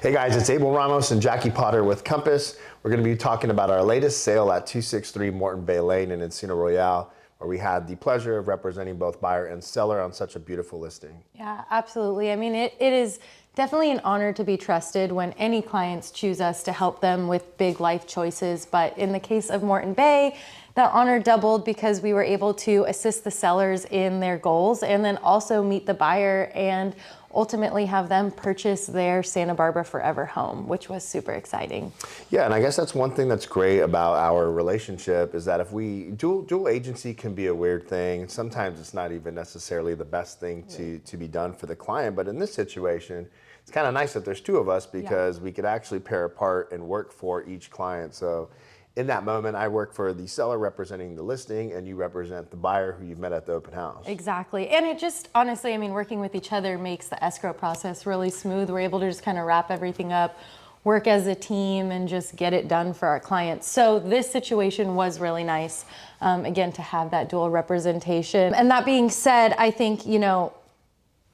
Hey guys, it's Abel Ramos and Jackie Potter with Compass. We're going to be talking about our latest sale at 263 Moreton Bay Lane in Encino Royale, where we had the pleasure of representing both buyer and seller on such a beautiful listing. Yeah, absolutely. I mean, it is definitely an honor to be trusted when any clients choose us to help them with big life choices. But in the case of Moreton Bay, that honor doubled because we were able to assist the sellers in their goals and then also meet the buyer and ultimately have them purchase their Santa Barbara forever home, which was super exciting. Yeah, and I guess that's one thing that's great about our relationship is that if we, dual agency can be a weird thing. Sometimes it's not even necessarily the best thing to be done for the client. But in this situation, it's kind of nice that there's two of us because we could actually pair apart and work for each client. So in that moment, I work for the seller representing the listing and you represent the buyer who you've met at the open house. Exactly. And it just, honestly, I mean, working with each other makes the escrow process really smooth. We're able to just kind of wrap everything up, work as a team, and just get it done for our clients. So this situation was really nice, again, to have that dual representation. And that being said, I think, you know,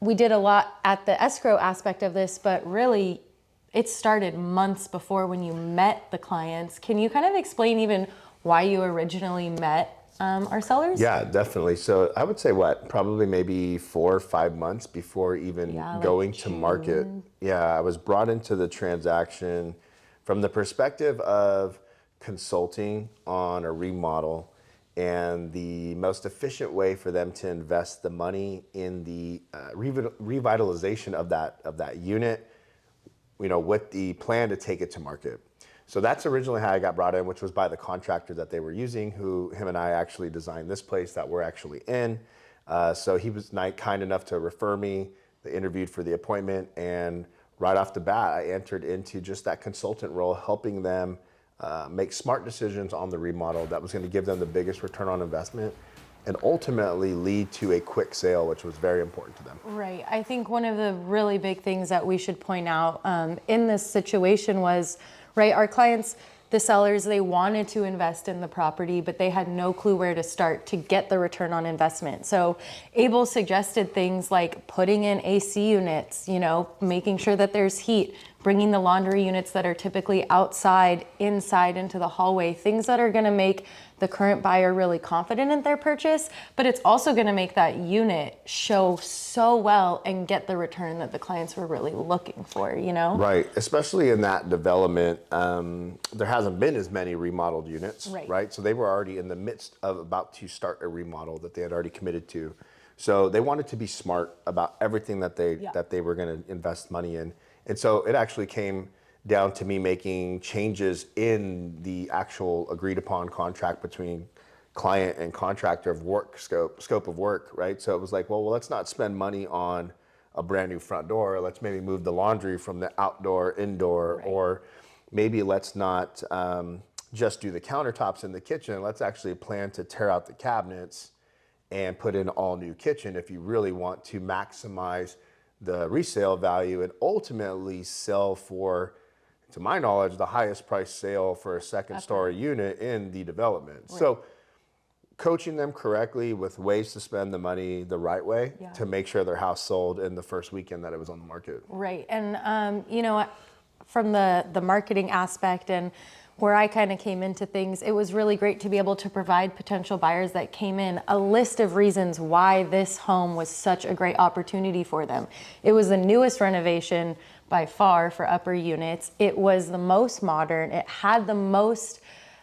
we did a lot at the escrow aspect of this, but really, it started months before when you met the clients. Can you kind of explain even why you originally met our sellers? Yeah, definitely. So I would say probably maybe 4 or 5 months before even going to market. Yeah, I was brought into the transaction from the perspective of consulting on a remodel and the most efficient way for them to invest the money in the revitalization of that unit, you know, with the plan to take it to market. So that's originally how I got brought in, which was by the contractor that they were using, him and I actually designed this place that we're actually in. So he was kind enough to refer me. They interviewed for the appointment, and right off the bat, I entered into just that consultant role, helping them make smart decisions on the remodel that was going to give them the biggest return on investment and ultimately lead to a quick sale, which was very important to them. Right. I think one of the really big things that we should point out in this situation was, right, our clients, the sellers, they wanted to invest in the property, but they had no clue where to start to get the return on investment. So Abel suggested things like putting in AC units, you know, making sure that there's heat, bringing the laundry units that are typically outside, inside into the hallway, things that are going to make the current buyer really confident in their purchase, but it's also going to make that unit show so well and get the return that the clients were really looking for, you know? Right, especially in that development, there hasn't been as many remodeled units, right? So they were already in the midst of about to start a remodel that they had already committed to. So they wanted to be smart about everything that they were going to invest money in. And so it actually came down to me making changes in the actual agreed upon contract between client and contractor of work scope of work, right? So it was like, well, let's not spend money on a brand new front door. Let's maybe move the laundry from the outdoor indoor, or maybe let's not just do the countertops in the kitchen. Let's actually plan to tear out the cabinets and put in all new kitchen if you really want to maximize the resale value and ultimately sell for, to my knowledge, the highest price sale for a second story unit in the development. So coaching them correctly with ways to spend the money the right way to make sure their house sold in the first weekend that it was on the market. Right. And, you know, from the marketing aspect and where I kind of came into things, it was really great to be able to provide potential buyers that came in a list of reasons why this home was such a great opportunity for them. It was the newest renovation by far for upper units. It was the most modern. It had the most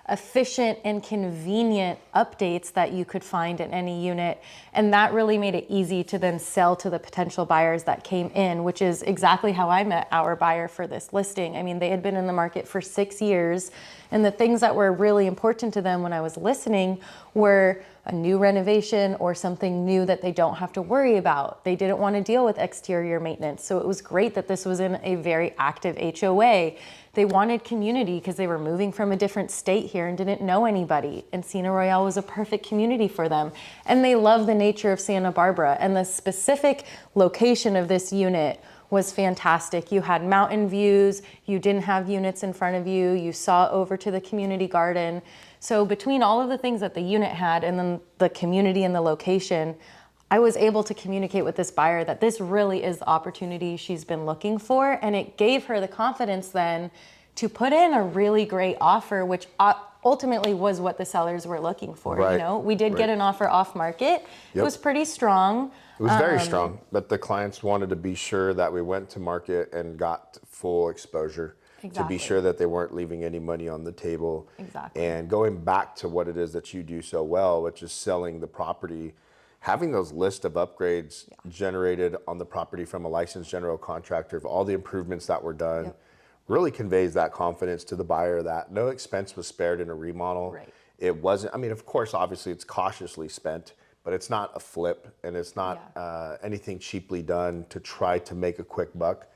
efficient and convenient updates that you could find in any unit. And that really made it easy to then sell to the potential buyers that came in, which is exactly how I met our buyer for this listing. I mean, they had been in the market for 6 years, and the things that were really important to them when I was listening were a new renovation or something new that they don't have to worry about. They didn't want to deal with exterior maintenance. So it was great that this was in a very active HOA. They wanted community because they were moving from a different state here and didn't know anybody. Encino Royale was a perfect community for them. And they love the nature of Santa Barbara, and the specific location of this unit was fantastic. You had mountain views, you didn't have units in front of you, you saw over to the community garden. So between all of the things that the unit had and then the community and the location, I was able to communicate with this buyer that this really is the opportunity she's been looking for. And it gave her the confidence then to put in a really great offer, which ultimately was what the sellers were looking for. Right. You know, we did get an offer off market. It was pretty strong. It was very strong, but the clients wanted to be sure that we went to market and got full exposure. To be sure that they weren't leaving any money on the table. Exactly. And going back to what it is that you do so well, which is selling the property, having those list of upgrades generated on the property from a licensed general contractor of all the improvements that were done really conveys that confidence to the buyer that no expense was spared in a remodel. Right. It wasn't, I mean, of course, obviously it's cautiously spent, but it's not a flip and it's not anything cheaply done to try to make a quick buck.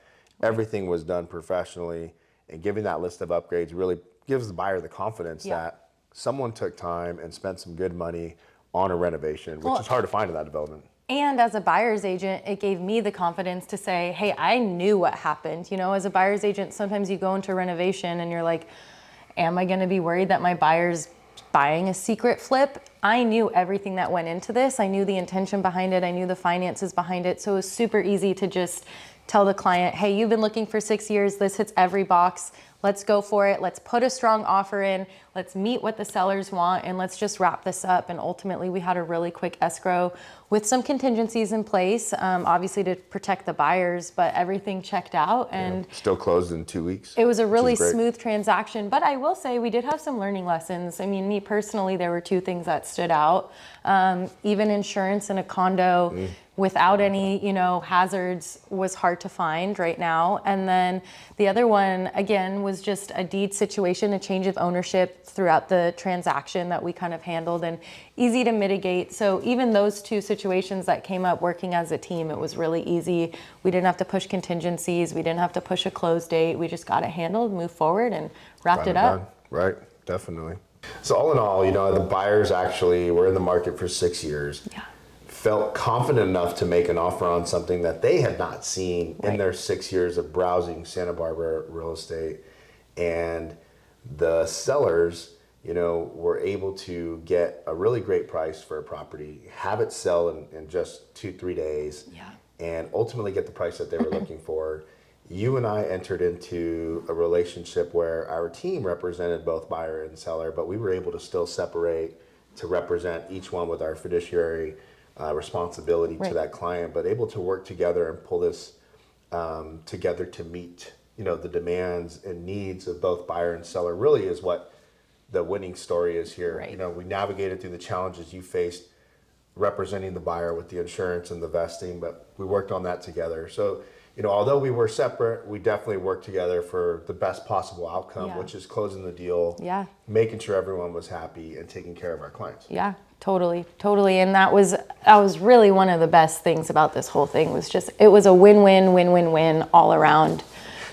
Everything was done professionally, and giving that list of upgrades really gives the buyer the confidence that someone took time and spent some good money on a renovation, which is hard to find in that development. And as a buyer's agent, it gave me the confidence to say, hey, I knew what happened. You know, as a buyer's agent, sometimes you go into a renovation and you're like, am I gonna be worried that my buyer's buying a secret flip? I knew everything that went into this. I knew the intention behind it. I knew the finances behind it. So it was super easy to just tell the client, hey, you've been looking for 6 years. This hits every box. Let's go for it. Let's put a strong offer in. Let's meet what the sellers want, and let's just wrap this up. And ultimately, we had a really quick escrow with some contingencies in place, obviously to protect the buyers, but everything checked out. And still closed in 2 weeks. It was a really smooth transaction. But I will say we did have some learning lessons. I mean, me personally, there were 2 things that stood out. Even insurance in a condo without any, you know, hazards was hard to find right now. And then the other one, again, was just a deed situation, a change of ownership throughout the transaction that we kind of handled and easy to mitigate. So even those 2 situations that came up working as a team, it was really easy. We didn't have to push contingencies. We didn't have to push a close date. We just got it handled, moved forward, and wrapped it up. Right, definitely. So all in all, you know, the buyers actually were in the market for 6 years. Felt confident enough to make an offer on something that they had not seen in their 6 years of browsing Santa Barbara real estate. And the sellers, you know, were able to get a really great price for a property, have it sell in just 2-3 days, and ultimately get the price that they were looking for. You and I entered into a relationship where our team represented both buyer and seller, but we were able to still separate to represent each one with our fiduciary responsibility to that client, but able to work together and pull this together to meet, you know, the demands and needs of both buyer and seller really is what the winning story is here. You know, we navigated through the challenges you faced representing the buyer with the insurance and the vesting, but we worked on that together. So, you know, although we were separate, we definitely worked together for the best possible outcome, which is closing the deal, making sure everyone was happy and taking care of our clients. Yeah, totally. And that was really one of the best things about this whole thing was just, it was a win-win all around.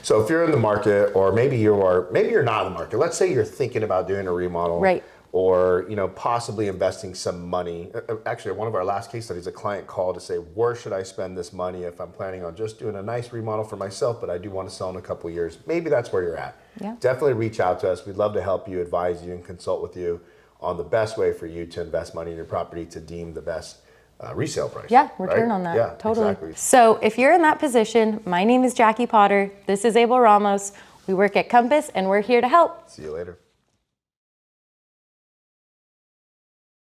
So if you're in the market, or maybe you're not in the market, let's say you're thinking about doing a remodel, or, you know, possibly investing some money. Actually, one of our last case studies, a client called to say, where should I spend this money if I'm planning on just doing a nice remodel for myself, but I do want to sell in a couple of years? Maybe that's where you're at. Definitely reach out to us. We'd love to help you, advise you, and consult with you on the best way for you to invest money in your property to deem the best resale price. Return on that. Yeah, totally. Exactly. So if you're in that position, my name is Jackie Potter. This is Abel Ramos. We work at Compass, and we're here to help. See you later.